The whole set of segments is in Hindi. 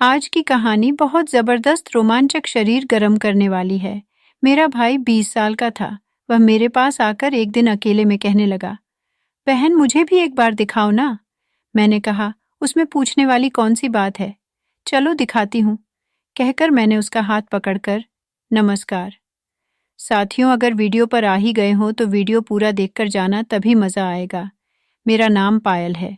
आज की कहानी बहुत जबरदस्त रोमांचक शरीर गर्म करने वाली है। मेरा भाई 20 साल का था। वह मेरे पास आकर एक दिन अकेले में कहने लगा, बहन मुझे भी एक बार दिखाओ ना। मैंने कहा, उसमें पूछने वाली कौन सी बात है, चलो दिखाती हूँ। कहकर मैंने उसका हाथ पकड़कर, नमस्कार। साथियों, अगर वीडियो पर आ ही गए हो तो वीडियो पूरा देखकर जाना, तभी मजा आएगा। मेरा नाम पायल है।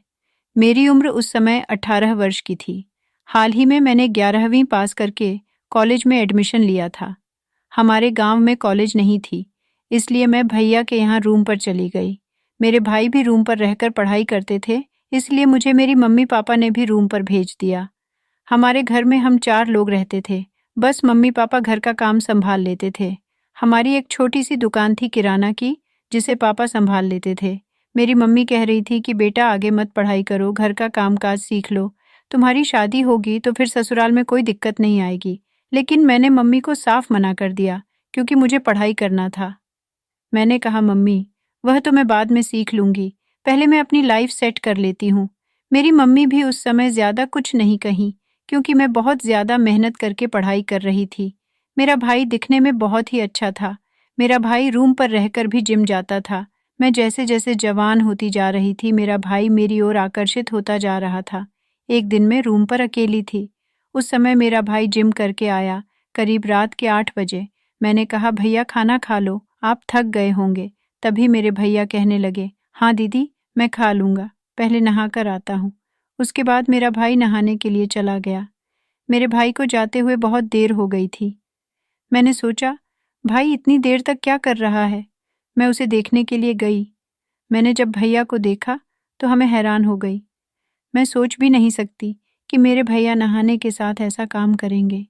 मेरी उम्र उस समय 18 वर्ष की थी। हाल ही में मैंने 11वीं पास करके कॉलेज में एडमिशन लिया था। हमारे गांव में कॉलेज नहीं थी, इसलिए मैं भैया के यहाँ रूम पर चली गई। मेरे भाई भी रूम पर रहकर पढ़ाई करते थे, इसलिए मुझे मेरी मम्मी पापा ने भी रूम पर भेज दिया। हमारे घर में हम 4 लोग रहते थे। बस मम्मी पापा घर का काम संभाल लेते थे। हमारी एक छोटी सी दुकान थी किराना की, जिसे पापा संभाल लेते थे। मेरी मम्मी कह रही थी कि बेटा आगे मत पढ़ाई करो, घर का कामकाज सीख लो। तुम्हारी शादी होगी तो फिर ससुराल में कोई दिक्कत नहीं आएगी। लेकिन मैंने मम्मी को साफ मना कर दिया, क्योंकि मुझे पढ़ाई करना था। मैंने कहा, मम्मी वह तो मैं बाद में सीख लूंगी, पहले मैं अपनी लाइफ सेट कर लेती हूँ। मेरी मम्मी भी उस समय ज्यादा कुछ नहीं कही, क्योंकि मैं बहुत ज्यादा मेहनत करके पढ़ाई कर रही थी। मेरा भाई दिखने में बहुत ही अच्छा था। मेरा भाई रूम पर रहकर भी जिम जाता था। मैं जैसे जैसे जवान होती जा रही थी, मेरा भाई मेरी ओर आकर्षित होता जा रहा था। एक दिन मैं रूम पर अकेली थी। उस समय मेरा भाई जिम करके आया, करीब रात के 8 बजे। मैंने कहा, भैया खाना खा लो, आप थक गए होंगे। तभी मेरे भैया कहने लगे, हाँ दीदी मैं खा लूंगा, पहले नहा कर आता हूँ। उसके बाद मेरा भाई नहाने के लिए चला गया। मेरे भाई को जाते हुए बहुत देर हो गई थी। मैंने सोचा, भाई इतनी देर तक क्या कर रहा है। मैं उसे देखने के लिए गई। मैंने जब भैया को देखा तो हमें हैरान हो गई। मैं सोच भी नहीं सकती कि मेरे भैया नहाने के साथ ऐसा काम करेंगे।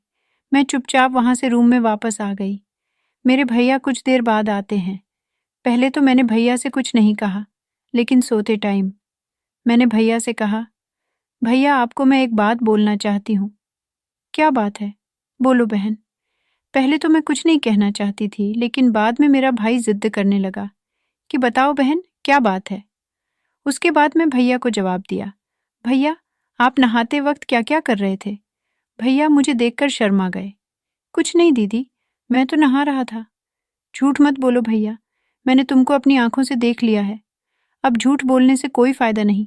मैं चुपचाप वहां से रूम में वापस आ गई। मेरे भैया कुछ देर बाद आते हैं। पहले तो मैंने भैया से कुछ नहीं कहा, लेकिन सोते टाइम मैंने भैया से कहा, भैया आपको मैं एक बात बोलना चाहती हूँ। क्या बात है? बोलो बहन। पहले तो मैं कुछ नहीं कहना चाहती थी, लेकिन बाद में मेरा भाई जिद करने लगा कि बताओ बहन क्या बात है। उसके बाद मैं भैया को जवाब दिया, भैया आप नहाते वक्त क्या क्या कर रहे थे? भैया मुझे देखकर शर्मा गए। कुछ नहीं दीदी, मैं तो नहा रहा था। झूठ मत बोलो भैया, मैंने तुमको अपनी आंखों से देख लिया है। अब झूठ बोलने से कोई फायदा नहीं।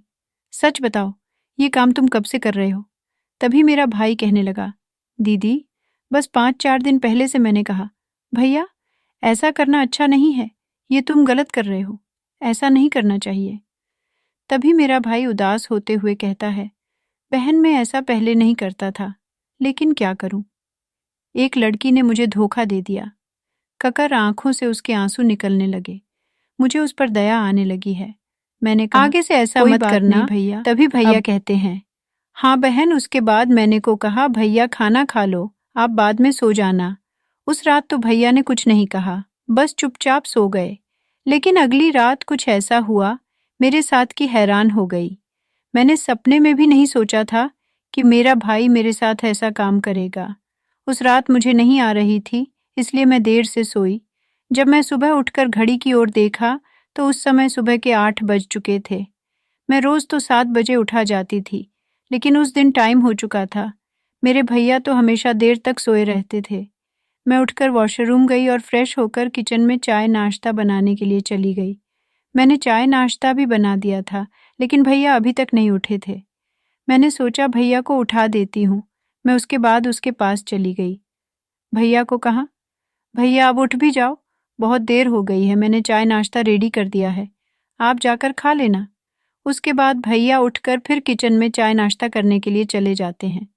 सच बताओ, ये काम तुम कब से कर रहे हो? तभी मेरा भाई कहने लगा, दीदी बस 5-4 दिन पहले से मैंने कहा। भैया ऐसा करना अच्छा नहीं है, ये तुम गलत कर रहे हो, ऐसा नहीं करना चाहिए। तभी मेरा भाई उदास होते हुए कहता है, बहन मैं ऐसा पहले नहीं करता था, लेकिन क्या करूं, एक लड़की ने मुझे धोखा दे दिया। ककर आंखों से उसके आंसू निकलने लगे। मुझे उस पर दया आने लगी है। मैंने कहा, आगे से ऐसा मत करना भैया। तभी भैया कहते हैं, हाँ बहन। उसके बाद मैंने को कहा, भैया खाना खा लो, आप बाद में सो जाना। उस रात तो भैया ने कुछ नहीं कहा, बस चुपचाप सो गए। लेकिन अगली रात कुछ ऐसा हुआ मेरे साथ कि हैरान हो गई। मैंने सपने में भी नहीं सोचा था कि मेरा भाई मेरे साथ ऐसा काम करेगा। उस रात मुझे नहीं आ रही थी, इसलिए मैं देर से सोई। जब मैं सुबह उठकर घड़ी की ओर देखा तो उस समय सुबह के 8 बज चुके थे। मैं रोज तो 7 बजे उठा जाती थी, लेकिन उस दिन टाइम हो चुका था। मेरे भैया तो हमेशा देर तक सोए रहते थे। मैं उठकर वॉशरूम गई और फ्रेश होकर किचन में चाय नाश्ता बनाने के लिए चली गई। मैंने चाय नाश्ता भी बना दिया था, लेकिन भैया अभी तक नहीं उठे थे। मैंने सोचा भैया को उठा देती हूँ। मैं उसके बाद उसके पास चली गई। भैया को कहा, भैया अब उठ भी जाओ, बहुत देर हो गई है, मैंने चाय नाश्ता रेडी कर दिया है, आप जाकर खा लेना। उसके बाद भैया उठकर फिर किचन में चाय नाश्ता करने के लिए चले जाते हैं।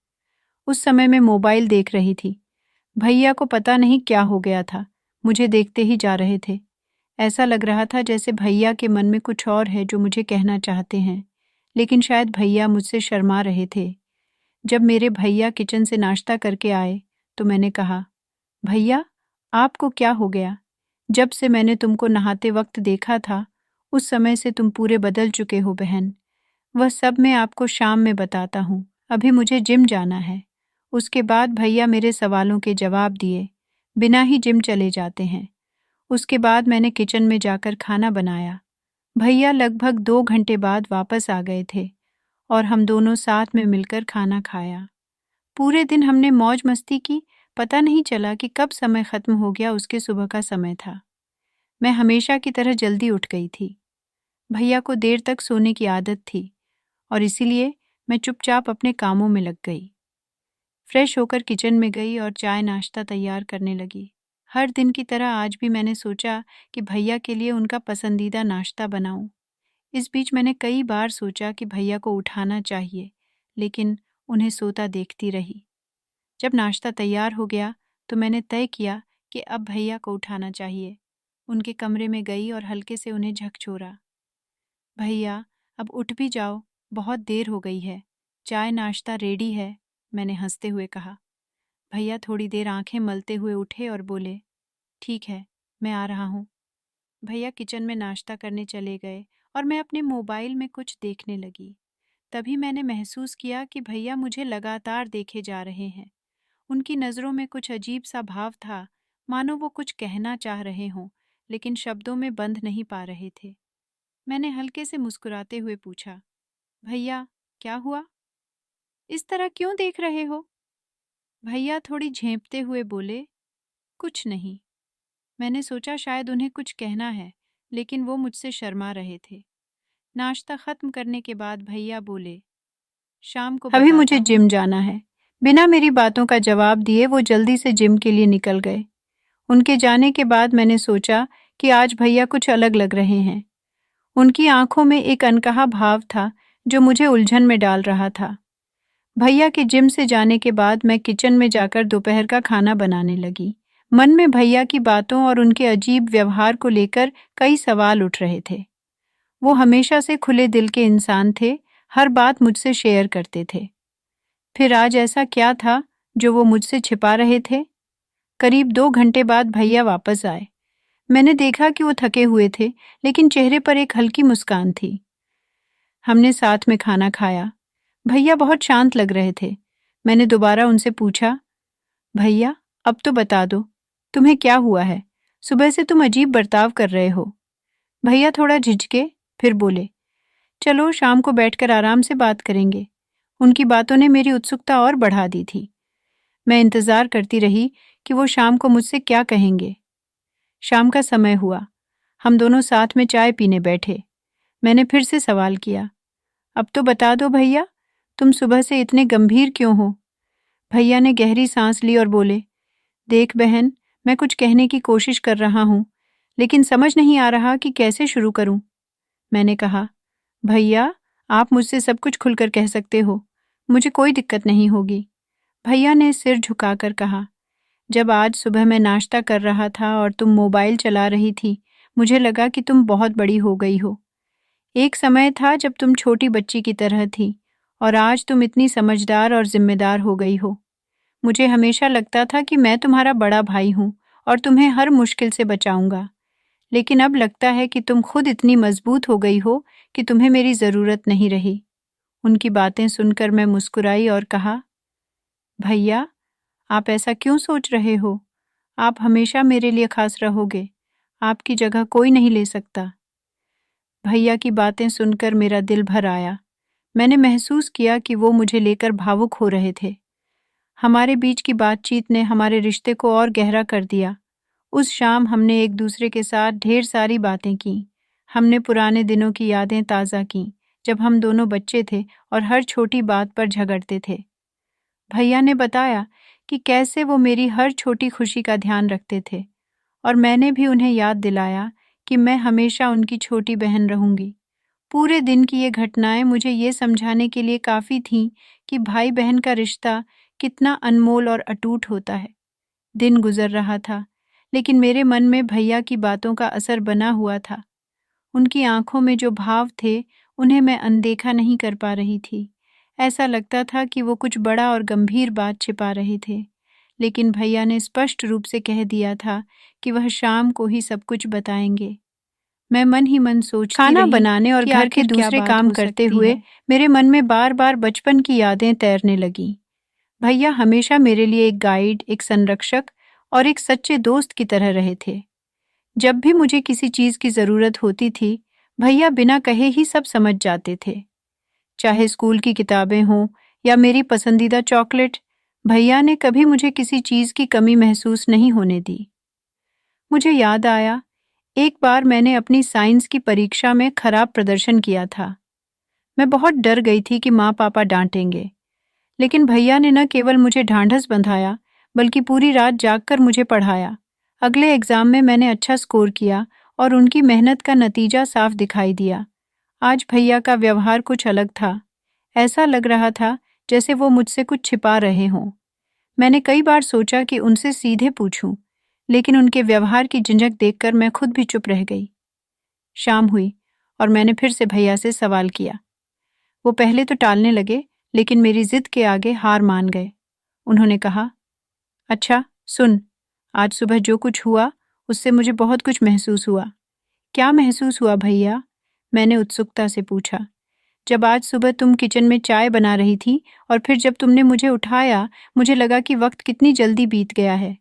उस समय मैं मोबाइल देख रही थी। भैया को पता नहीं क्या हो गया था, मुझे देखते ही जा रहे थे। ऐसा लग रहा था जैसे भैया के मन में कुछ और है जो मुझे कहना चाहते हैं, लेकिन शायद भैया मुझसे शर्मा रहे थे। जब मेरे भैया किचन से नाश्ता करके आए तो मैंने कहा, भैया आपको क्या हो गया? जब से मैंने तुमको नहाते वक्त देखा था, उस समय से तुम पूरे बदल चुके हो बहन। वह सब मैं आपको शाम में बताता हूँ, अभी मुझे जिम जाना है। उसके बाद भैया मेरे सवालों के जवाब दिए बिना ही जिम चले जाते हैं। उसके बाद मैंने किचन में जाकर खाना बनाया। भैया लगभग 2 घंटे बाद वापस आ गए थे और हम दोनों साथ में मिलकर खाना खाया। पूरे दिन हमने मौज मस्ती की, पता नहीं चला कि कब समय खत्म हो गया। उसके सुबह का समय था। मैं हमेशा की तरह जल्दी उठ गई थी। भैया को देर तक सोने की आदत थी और इसीलिए मैं चुपचाप अपने कामों में लग गई। फ्रेश होकर किचन में गई और चाय नाश्ता तैयार करने लगी। हर दिन की तरह आज भी मैंने सोचा कि भैया के लिए उनका पसंदीदा नाश्ता बनाऊं। इस बीच मैंने कई बार सोचा कि भैया को उठाना चाहिए, लेकिन उन्हें सोता देखती रही। जब नाश्ता तैयार हो गया तो मैंने तय किया कि अब भैया को उठाना चाहिए। उनके कमरे में गई और हल्के से उन्हें झकझोरा। भैया, अब उठ भी जाओ, बहुत देर हो गई है। चाय नाश्ता रेडी है, मैंने हंसते हुए कहा। भैया थोड़ी देर आंखें मलते हुए उठे और बोले, ठीक है, मैं आ रहा हूँ। भैया किचन में नाश्ता करने चले गए और मैं अपने मोबाइल में कुछ देखने लगी। तभी मैंने महसूस किया कि भैया मुझे लगातार देखे जा रहे हैं। उनकी नज़रों में कुछ अजीब सा भाव था, मानो वो कुछ कहना चाह रहे हों, लेकिन शब्दों में बंध नहीं पा रहे थे। मैंने हल्के से मुस्कुराते हुए पूछा, भैया, क्या हुआ? इस तरह क्यों देख रहे हो? भैया थोड़ी झेंपते हुए बोले, कुछ नहीं। मैंने सोचा शायद उन्हें कुछ कहना है, लेकिन वो मुझसे शर्मा रहे थे। नाश्ता खत्म करने के बाद भैया बोले, शाम को अभी मुझे जिम जाना है। बिना मेरी बातों का जवाब दिए वो जल्दी से जिम के लिए निकल गए। उनके जाने के बाद मैंने सोचा कि आज भैया कुछ अलग लग रहे हैं। उनकी आंखों में एक अनकहा भाव था जो मुझे उलझन में डाल रहा था। भैया के जिम से जाने के बाद मैं किचन में जाकर दोपहर का खाना बनाने लगी। मन में भैया की बातों और उनके अजीब व्यवहार को लेकर कई सवाल उठ रहे थे। वो हमेशा से खुले दिल के इंसान थे, हर बात मुझसे शेयर करते थे। फिर आज ऐसा क्या था जो वो मुझसे छिपा रहे थे? करीब 2 घंटे बाद भैया वापस आए। मैंने देखा कि वो थके हुए थे, लेकिन चेहरे पर एक हल्की मुस्कान थी। हमने साथ में खाना खाया। भैया बहुत शांत लग रहे थे। मैंने दोबारा उनसे पूछा, भैया, अब तो बता दो, तुम्हें क्या हुआ है? सुबह से तुम अजीब बर्ताव कर रहे हो। भैया थोड़ा झिझके, फिर बोले, चलो शाम को बैठकर आराम से बात करेंगे। उनकी बातों ने मेरी उत्सुकता और बढ़ा दी थी। मैं इंतजार करती रही कि वो शाम को मुझसे क्या कहेंगे। शाम का समय हुआ। हम दोनों साथ में चाय पीने बैठे। मैंने फिर से सवाल किया, अब तो बता दो भैया, तुम सुबह से इतने गंभीर क्यों हो? भैया ने गहरी सांस ली और बोले, देख बहन, मैं कुछ कहने की कोशिश कर रहा हूँ, लेकिन समझ नहीं आ रहा कि कैसे शुरू करूँ। मैंने कहा, भैया, आप मुझसे सब कुछ खुलकर कह सकते हो, मुझे कोई दिक्कत नहीं होगी। भैया ने सिर झुकाकर कहा, जब आज सुबह मैं नाश्ता कर रहा था और तुम मोबाइल चला रही थी, मुझे लगा कि तुम बहुत बड़ी हो गई हो। एक समय था जब तुम छोटी बच्ची की तरह थी और आज तुम इतनी समझदार और जिम्मेदार हो गई हो। मुझे हमेशा लगता था कि मैं तुम्हारा बड़ा भाई हूँ और तुम्हें हर मुश्किल से बचाऊंगा, लेकिन अब लगता है कि तुम खुद इतनी मजबूत हो गई हो कि तुम्हें मेरी ज़रूरत नहीं रही। उनकी बातें सुनकर मैं मुस्कुराई और कहा, भैया, आप ऐसा क्यों सोच रहे हो? आप हमेशा मेरे लिए खास रहोगे। आपकी जगह कोई नहीं ले सकता। भैया की बातें सुनकर मेरा दिल भर आया। मैंने महसूस किया कि वो मुझे लेकर भावुक हो रहे थे। हमारे बीच की बातचीत ने हमारे रिश्ते को और गहरा कर दिया। उस शाम हमने एक दूसरे के साथ ढेर सारी बातें की। हमने पुराने दिनों की यादें ताज़ा कीं, जब हम दोनों बच्चे थे और हर छोटी बात पर झगड़ते थे। भैया ने बताया कि कैसे वो मेरी हर छोटी खुशी का ध्यान रखते थे और मैंने भी उन्हें याद दिलाया कि मैं हमेशा उनकी छोटी बहन रहूंगी। पूरे दिन की ये घटनाएं मुझे ये समझाने के लिए काफ़ी थीं कि भाई बहन का रिश्ता कितना अनमोल और अटूट होता है। दिन गुजर रहा था, लेकिन मेरे मन में भैया की बातों का असर बना हुआ था। उनकी आंखों में जो भाव थे, उन्हें मैं अनदेखा नहीं कर पा रही थी। ऐसा लगता था कि वो कुछ बड़ा और गंभीर बात छिपा रहे थे, लेकिन भैया ने स्पष्ट रूप से कह दिया था कि वह शाम को ही सब कुछ बताएंगे। मैं मन ही मन सोचती खाना रही बनाने और घर के दूसरे काम करते हुए मेरे मन में बार बार बचपन की यादें तैरने लगीं। भैया हमेशा मेरे लिए एक गाइड, एक संरक्षक और एक सच्चे दोस्त की तरह रहे थे। जब भी मुझे किसी चीज़ की ज़रूरत होती थी, भैया बिना कहे ही सब समझ जाते थे। चाहे स्कूल की किताबें हों या मेरी पसंदीदा चॉकलेट, भैया ने कभी मुझे किसी चीज़ की कमी महसूस नहीं होने दी। मुझे याद आया, एक बार मैंने अपनी साइंस की परीक्षा में खराब प्रदर्शन किया था। मैं बहुत डर गई थी कि माँ पापा डांटेंगे, लेकिन भैया ने न केवल मुझे ढांढस बंधाया, बल्कि पूरी रात जागकर मुझे पढ़ाया। अगले एग्जाम में मैंने अच्छा स्कोर किया और उनकी मेहनत का नतीजा साफ दिखाई दिया। आज भैया का व्यवहार कुछ अलग था। ऐसा लग रहा था जैसे वो मुझसे कुछ छिपा रहे हों। मैंने कई बार सोचा कि उनसे सीधे पूछूं, लेकिन उनके व्यवहार की झिझक देखकर मैं खुद भी चुप रह गई। शाम हुई और मैंने फिर से भैया से सवाल किया। वो पहले तो टालने लगे, लेकिन मेरी जिद के आगे हार मान गए। उन्होंने कहा, अच्छा सुन, आज सुबह जो कुछ हुआ उससे मुझे बहुत कुछ महसूस हुआ। क्या महसूस हुआ भैया? मैंने उत्सुकता से पूछा। जब आज सुबह तुम किचन में चाय बना रही थी और फिर जब तुमने मुझे उठाया, मुझे लगा कि वक्त कितनी जल्दी बीत गया है।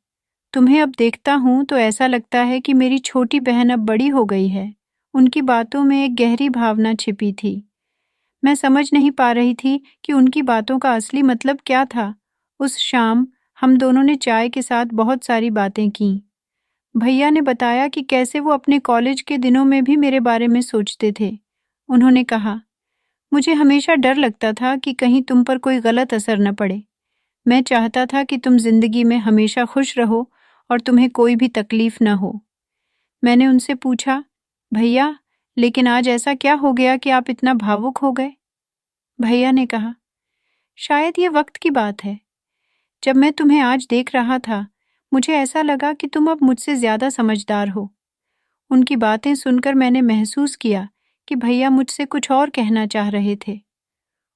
तुम्हें अब देखता हूँ तो ऐसा लगता है कि मेरी छोटी बहन अब बड़ी हो गई है। उनकी बातों में एक गहरी भावना छिपी थी। मैं समझ नहीं पा रही थी कि उनकी बातों का असली मतलब क्या था। उस शाम हम दोनों ने चाय के साथ बहुत सारी बातें की। भैया ने बताया कि कैसे वो अपने कॉलेज के दिनों में भी मेरे बारे में सोचते थे। उन्होंने कहा, मुझे हमेशा डर लगता था कि कहीं तुम पर कोई गलत असर न पड़े। मैं चाहता था कि तुम जिंदगी में हमेशा खुश रहो और तुम्हें कोई भी तकलीफ न हो। मैंने उनसे पूछा, भैया, लेकिन आज ऐसा क्या हो गया कि आप इतना भावुक हो गए? भैया ने कहा, शायद ये वक्त की बात है। जब मैं तुम्हें आज देख रहा था, मुझे ऐसा लगा कि तुम अब मुझसे ज्यादा समझदार हो। उनकी बातें सुनकर मैंने महसूस किया कि भैया मुझसे कुछ और कहना चाह रहे थे।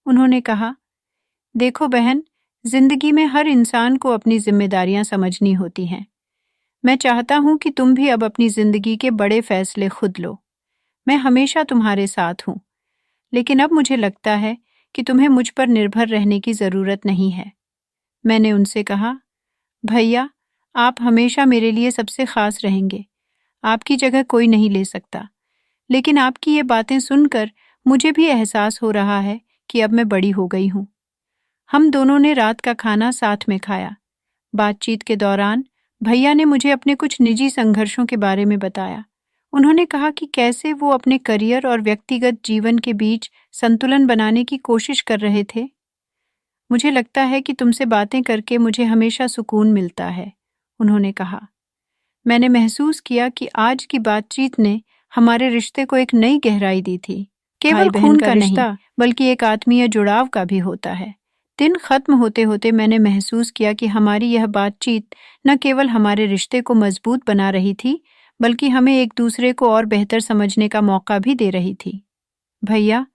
उन्होंने कहा, देखो बहन, जिंदगी में हर इंसान को अपनी जिम्मेदारियां समझनी होती हैं। मैं चाहता हूं कि तुम भी अब अपनी जिंदगी के बड़े फैसले खुद लो। मैं हमेशा तुम्हारे साथ हूं, लेकिन अब मुझे लगता है कि तुम्हें मुझ पर निर्भर रहने की जरूरत नहीं है। मैंने उनसे कहा, भैया, आप हमेशा मेरे लिए सबसे खास रहेंगे। आपकी जगह कोई नहीं ले सकता। लेकिन आपकी ये बातें सुनकर मुझे भी एहसास हो रहा है कि अब मैं बड़ी हो गई हूँ। हम दोनों ने रात का खाना साथ में खाया। बातचीत के दौरान भैया ने मुझे अपने कुछ निजी संघर्षों के बारे में बताया। उन्होंने कहा कि कैसे वो अपने करियर और व्यक्तिगत जीवन के बीच संतुलन बनाने की कोशिश कर रहे थे। मुझे लगता है कि तुमसे बातें करके मुझे हमेशा सुकून मिलता है, उन्होंने कहा। मैंने महसूस किया कि आज की बातचीत ने हमारे रिश्ते को एक नई गहराई दी थी। केवल खून का रिश्ता, बल्कि एक आत्मीय जुड़ाव का भी होता है। दिन खत्म होते होते मैंने महसूस किया कि हमारी यह बातचीत न केवल हमारे रिश्ते को मजबूत बना रही थी, बल्कि हमें एक दूसरे को और बेहतर समझने का मौका भी दे रही थी। भैया,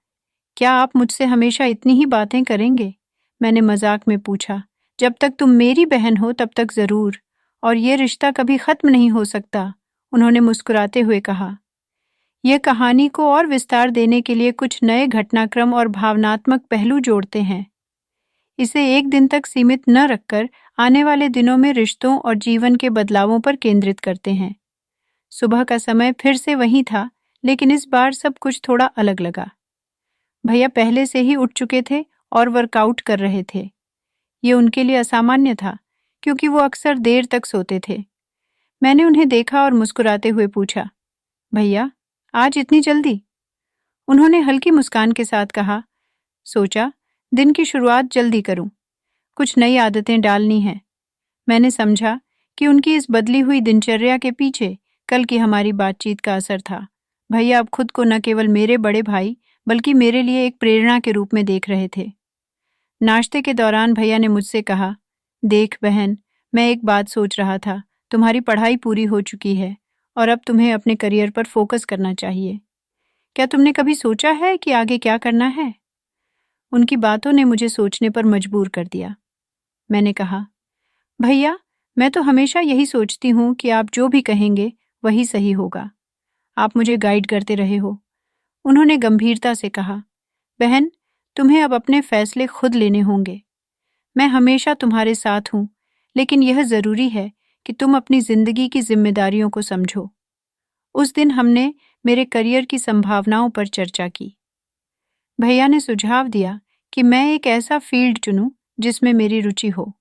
क्या आप मुझसे हमेशा इतनी ही बातें करेंगे? मैंने मजाक में पूछा। जब तक तुम मेरी बहन हो तब तक जरूर, और ये रिश्ता कभी खत्म नहीं हो सकता, उन्होंने मुस्कुराते हुए कहा। यह कहानी को और विस्तार देने के लिए कुछ नए घटनाक्रम और भावनात्मक पहलू जोड़ते हैं। इसे एक दिन तक सीमित न रखकर आने वाले दिनों में रिश्तों और जीवन के बदलावों पर केंद्रित करते हैं। सुबह का समय फिर से वही था, लेकिन इस बार सब कुछ थोड़ा अलग लगा। भैया पहले से ही उठ चुके थे और वर्कआउट कर रहे थे। ये उनके लिए असामान्य था, क्योंकि वो अक्सर देर तक सोते थे। मैंने उन्हें देखा और मुस्कुराते हुए पूछा, भैया, आज इतनी जल्दी? उन्होंने हल्की मुस्कान के साथ कहा, सोचा दिन की शुरुआत जल्दी करूं, कुछ नई आदतें डालनी हैं। मैंने समझा कि उनकी इस बदली हुई दिनचर्या के पीछे कल की हमारी बातचीत का असर था। भैया अब खुद को न केवल मेरे बड़े भाई, बल्कि मेरे लिए एक प्रेरणा के रूप में देख रहे थे। नाश्ते के दौरान भैया ने मुझसे कहा, देख बहन, मैं एक बात सोच रहा था। तुम्हारी पढ़ाई पूरी हो चुकी है और अब तुम्हें अपने करियर पर फोकस करना चाहिए। क्या तुमने कभी सोचा है कि आगे क्या करना है? उनकी बातों ने मुझे सोचने पर मजबूर कर दिया। मैंने कहा, भैया, मैं तो हमेशा यही सोचती हूँ कि आप जो भी कहेंगे वही सही होगा। आप मुझे गाइड करते रहे हो। उन्होंने गंभीरता से कहा, बहन, तुम्हें अब अपने फैसले खुद लेने होंगे। मैं हमेशा तुम्हारे साथ हूँ, लेकिन यह जरूरी है कि तुम अपनी जिंदगी की जिम्मेदारियों को समझो। उस दिन हमने मेरे करियर की संभावनाओं पर चर्चा की। भैया ने सुझाव दिया कि मैं एक ऐसा फील्ड चुनूं जिसमें मेरी रुचि हो।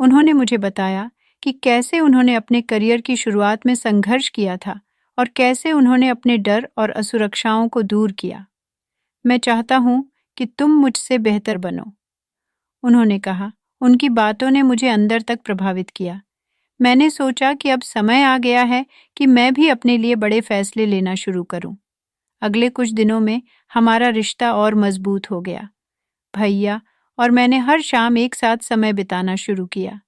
उन्होंने मुझे बताया कि कैसे उन्होंने अपने करियर की शुरुआत में संघर्ष किया था और कैसे उन्होंने अपने डर और असुरक्षाओं को दूर किया। मैं चाहता हूँ कि तुम मुझसे बेहतर बनो, उन्होंने कहा। उनकी बातों ने मुझे अंदर तक प्रभावित किया। मैंने सोचा कि अब समय आ गया है कि मैं भी अपने लिए बड़े फैसले लेना शुरू करूं। अगले कुछ दिनों में हमारा रिश्ता और मजबूत हो गया। भैया और मैंने हर शाम एक साथ समय बिताना शुरू किया।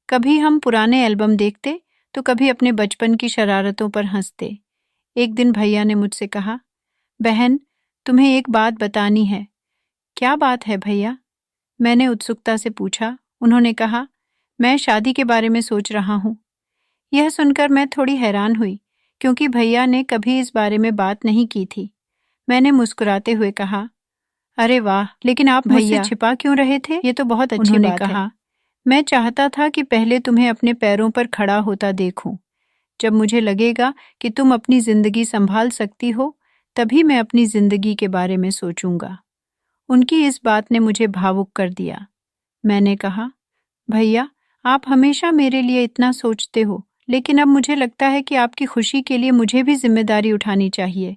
कभी हम पुराने एल्बम देखते तो कभी अपने बचपन की शरारतों पर हंसते। एक दिन भैया ने मुझसे कहा, बहन, तुम्हें एक बात बतानी है। क्या बात है भैया? मैंने उत्सुकता से पूछा। उन्होंने कहा, मैं शादी के बारे में सोच रहा हूँ। यह सुनकर मैं थोड़ी हैरान हुई, क्योंकि भैया ने कभी इस बारे में बात नहीं की थी। मैंने मुस्कुराते हुए कहा, अरे वाह, लेकिन आप मुझसे छिपा क्यों रहे थे? ये तो बहुत अच्छी बात है। कहा, मैं चाहता था कि पहले तुम्हें अपने पैरों पर खड़ा होता देखूं। जब मुझे लगेगा कि तुम अपनी जिंदगी संभाल सकती हो, तभी मैं अपनी जिंदगी के बारे में सोचूंगा। उनकी इस बात ने मुझे भावुक कर दिया। मैंने कहा, भैया, आप हमेशा मेरे लिए इतना सोचते हो, लेकिन अब मुझे लगता है कि आपकी खुशी के लिए मुझे भी जिम्मेदारी उठानी चाहिए।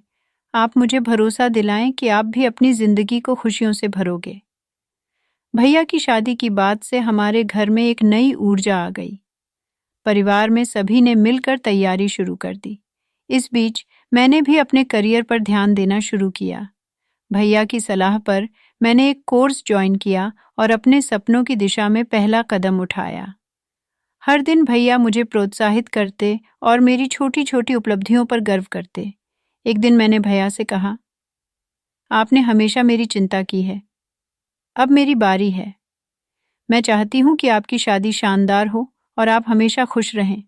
आप मुझे भरोसा दिलाएं कि आप भी अपनी जिंदगी को खुशियों से भरोगे। भैया की शादी की बात से हमारे घर में एक नई ऊर्जा आ गई। परिवार में सभी ने मिलकर तैयारी शुरू कर दी। इस बीच मैंने भी अपने करियर पर ध्यान देना शुरू किया। भैया की सलाह पर मैंने एक कोर्स ज्वाइन किया और अपने सपनों की दिशा में पहला कदम उठाया। हर दिन भैया मुझे प्रोत्साहित करते और मेरी छोटी छोटी उपलब्धियों पर गर्व करते। एक दिन मैंने भैया से कहा, आपने हमेशा मेरी चिंता की है, अब मेरी बारी है। मैं चाहती हूँ कि आपकी शादी शानदार हो और आप हमेशा खुश रहें।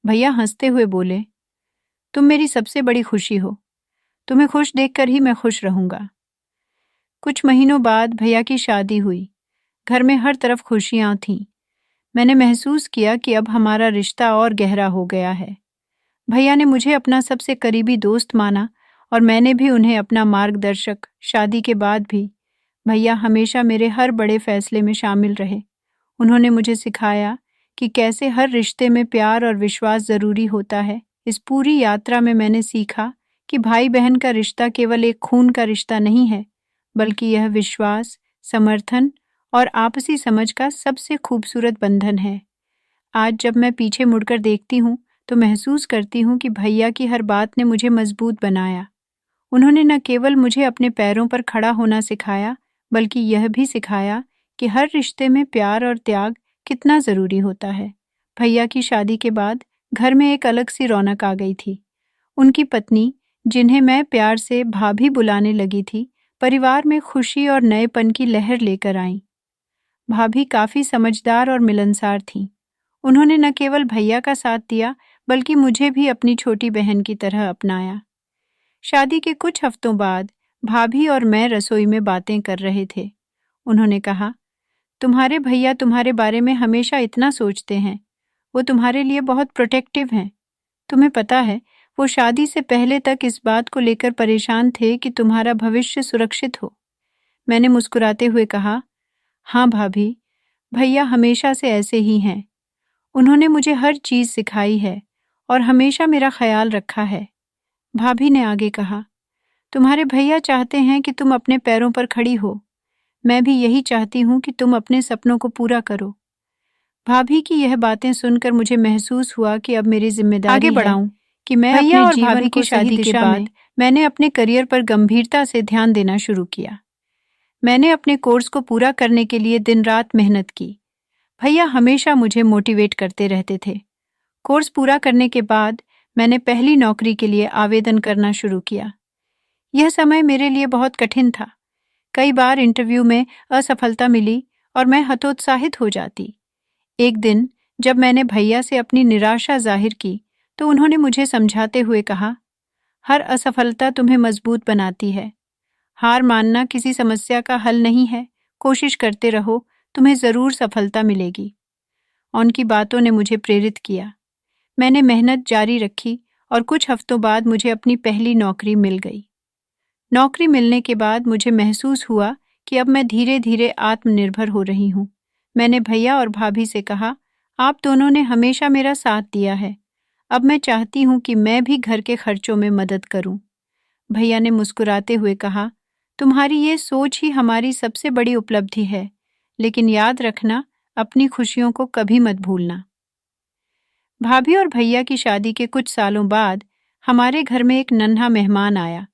भैया हंसते हुए बोले, तुम मेरी सबसे बड़ी खुशी हो। तुम्हें खुश देखकर ही मैं खुश रहूंगा। कुछ महीनों बाद भैया की शादी हुई। घर में हर तरफ खुशियां थीं। मैंने महसूस किया कि अब हमारा रिश्ता और गहरा हो गया है। भैया ने मुझे अपना सबसे करीबी दोस्त माना और मैंने भी उन्हें अपना मार्गदर्शक। शादी के बाद भी भैया हमेशा मेरे हर बड़े फैसले में शामिल रहे। उन्होंने मुझे सिखाया कि कैसे हर रिश्ते में प्यार और विश्वास जरूरी होता है। इस पूरी यात्रा में मैंने सीखा कि भाई बहन का रिश्ता केवल एक खून का रिश्ता नहीं है, बल्कि यह विश्वास, समर्थन और आपसी समझ का सबसे खूबसूरत बंधन है। आज जब मैं पीछे मुड़कर देखती हूँ तो महसूस करती हूँ कि भैया की हर बात ने मुझे मजबूत बनाया। उन्होंने न केवल मुझे अपने पैरों पर खड़ा होना सिखाया, बल्कि यह भी सिखाया कि हर रिश्ते में प्यार और त्याग कितना जरूरी होता है। भैया की शादी के बाद घर में एक अलग सी रौनक आ गई थी। उनकी पत्नी, जिन्हें मैं प्यार से भाभी बुलाने लगी थी, परिवार में खुशी और नएपन की लहर लेकर आईं। भाभी काफी समझदार और मिलनसार थीं। उन्होंने न केवल भैया का साथ दिया, बल्कि मुझे भी अपनी छोटी बहन की तरह अपनाया। शादी के कुछ हफ्तों बाद भाभी और मैं रसोई में बातें कर रहे थे। उन्होंने कहा, तुम्हारे भैया तुम्हारे बारे में हमेशा इतना सोचते हैं। वो तुम्हारे लिए बहुत प्रोटेक्टिव हैं। तुम्हें पता है, वो शादी से पहले तक इस बात को लेकर परेशान थे कि तुम्हारा भविष्य सुरक्षित हो। मैंने मुस्कुराते हुए कहा, हाँ भाभी, भैया हमेशा से ऐसे ही हैं। उन्होंने मुझे हर चीज सिखाई है और हमेशा मेरा ख्याल रखा है। भाभी ने आगे कहा, तुम्हारे भैया चाहते हैं कि तुम अपने पैरों पर खड़ी हो। मैं भी यही चाहती हूँ कि तुम अपने सपनों को पूरा करो। भाभी की यह बातें सुनकर मुझे महसूस हुआ कि अब मेरी जिम्मेदारी आगे बढ़ाऊं कि मैं भैया अपने और जीवन भाभी को की सही शादी के दिशा बाद में मैंने अपने करियर पर गंभीरता से ध्यान देना शुरू किया। मैंने अपने कोर्स को पूरा करने के लिए दिन रात मेहनत की। भैया हमेशा मुझे मोटिवेट करते रहते थे। कोर्स पूरा करने के बाद मैंने पहली नौकरी के लिए आवेदन करना शुरू किया। यह समय मेरे लिए बहुत कठिन था। कई बार इंटरव्यू में असफलता मिली और मैं हतोत्साहित हो जाती। एक दिन जब मैंने भैया से अपनी निराशा जाहिर की, तो उन्होंने मुझे समझाते हुए कहा, हर असफलता तुम्हें मजबूत बनाती है। हार मानना किसी समस्या का हल नहीं है। कोशिश करते रहो, तुम्हें जरूर सफलता मिलेगी। उनकी बातों ने मुझे प्रेरित किया। मैंने मेहनत जारी रखी और कुछ हफ्तों बाद मुझे अपनी पहली नौकरी मिल गई। नौकरी मिलने के बाद मुझे महसूस हुआ कि अब मैं धीरे धीरे आत्मनिर्भर हो रही हूँ। मैंने भैया और भाभी से कहा, आप दोनों ने हमेशा मेरा साथ दिया है। अब मैं चाहती हूँ कि मैं भी घर के खर्चों में मदद करूँ। भैया ने मुस्कुराते हुए कहा, तुम्हारी ये सोच ही हमारी सबसे बड़ी उपलब्धि है, लेकिन याद रखना, अपनी खुशियों को कभी मत भूलना। भाभी और भैया की शादी के कुछ सालों बाद हमारे घर में एक नन्हा मेहमान आया।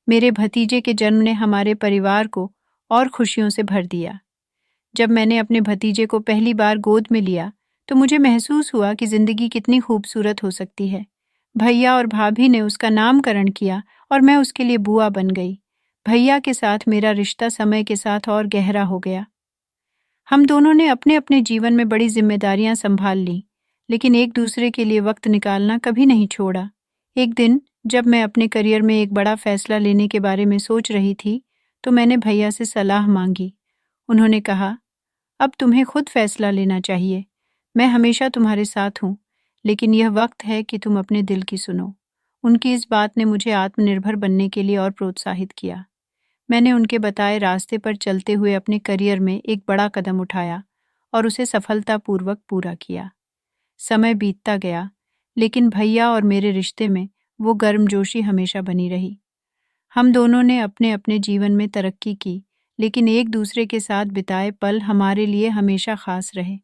मेरे भतीजे के जन्म ने हमारे परिवार को और खुशियों से भर दिया। जब मैंने अपने भतीजे को पहली बार गोद में लिया, तो मुझे महसूस हुआ कि जिंदगी कितनी खूबसूरत हो सकती है। भैया और भाभी ने उसका नामकरण किया और मैं उसके लिए बुआ बन गई। भैया के साथ मेरा रिश्ता समय के साथ और गहरा हो गया। हम दोनों ने अपने अपने जीवन में बड़ी जिम्मेदारियां संभाल ली, लेकिन एक दूसरे के लिए वक्त निकालना कभी नहीं छोड़ा। एक दिन जब मैं अपने करियर में एक बड़ा फैसला लेने के बारे में सोच रही थी, तो मैंने भैया से सलाह मांगी। उन्होंने कहा, अब तुम्हें खुद फैसला लेना चाहिए। मैं हमेशा तुम्हारे साथ हूँ, लेकिन यह वक्त है कि तुम अपने दिल की सुनो। उनकी इस बात ने मुझे आत्मनिर्भर बनने के लिए और प्रोत्साहित किया। मैंने उनके बताए रास्ते पर चलते हुए अपने करियर में एक बड़ा कदम उठाया और उसे सफलतापूर्वक पूरा किया। समय बीतता गया, लेकिन भैया और मेरे रिश्ते में वो गर्मजोशी हमेशा बनी रही। हम दोनों ने अपने अपने जीवन में तरक्की की, लेकिन एक दूसरे के साथ बिताए पल हमारे लिए हमेशा खास रहे।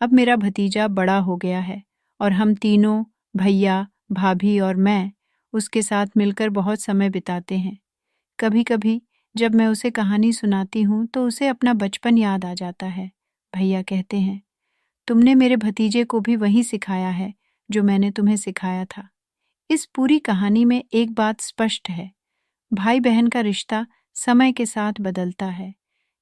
अब मेरा भतीजा बड़ा हो गया है और हम तीनों, भैया, भाभी और मैं, उसके साथ मिलकर बहुत समय बिताते हैं। कभी कभी जब मैं उसे कहानी सुनाती हूँ तो उसे अपना बचपन याद आ जाता है। भैया कहते हैं, तुमने मेरे भतीजे को भी वही सिखाया है जो मैंने तुम्हें सिखाया था। इस पूरी कहानी में एक बात स्पष्ट है, भाई बहन का रिश्ता समय के साथ बदलता है,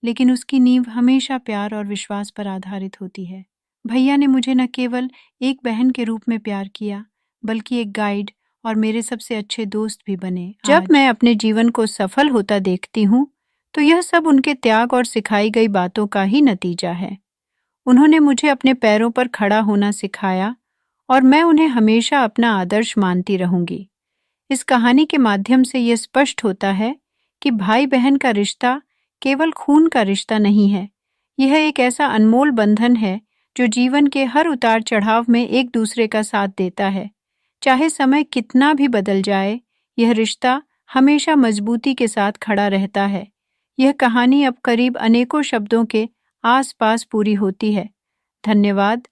लेकिन उसकी नींव हमेशा प्यार और विश्वास पर आधारित होती है। भैया ने मुझे न केवल एक बहन के रूप में प्यार किया, बल्कि एक गाइड और मेरे सबसे अच्छे दोस्त भी बने। जब मैं अपने जीवन को सफल होता देखती हूँ, तो यह सब उनके त्याग और सिखाई गई बातों का ही नतीजा है। उन्होंने मुझे अपने पैरों पर खड़ा होना सिखाया और मैं उन्हें हमेशा अपना आदर्श मानती रहूंगी। इस कहानी के माध्यम से यह स्पष्ट होता है कि भाई बहन का रिश्ता केवल खून का रिश्ता नहीं है। यह एक ऐसा अनमोल बंधन है जो जीवन के हर उतार चढ़ाव में एक दूसरे का साथ देता है। चाहे समय कितना भी बदल जाए, यह रिश्ता हमेशा मजबूती के साथ खड़ा रहता है। यह कहानी अब करीब अनेकों शब्दों के आसपास पूरी होती है। धन्यवाद।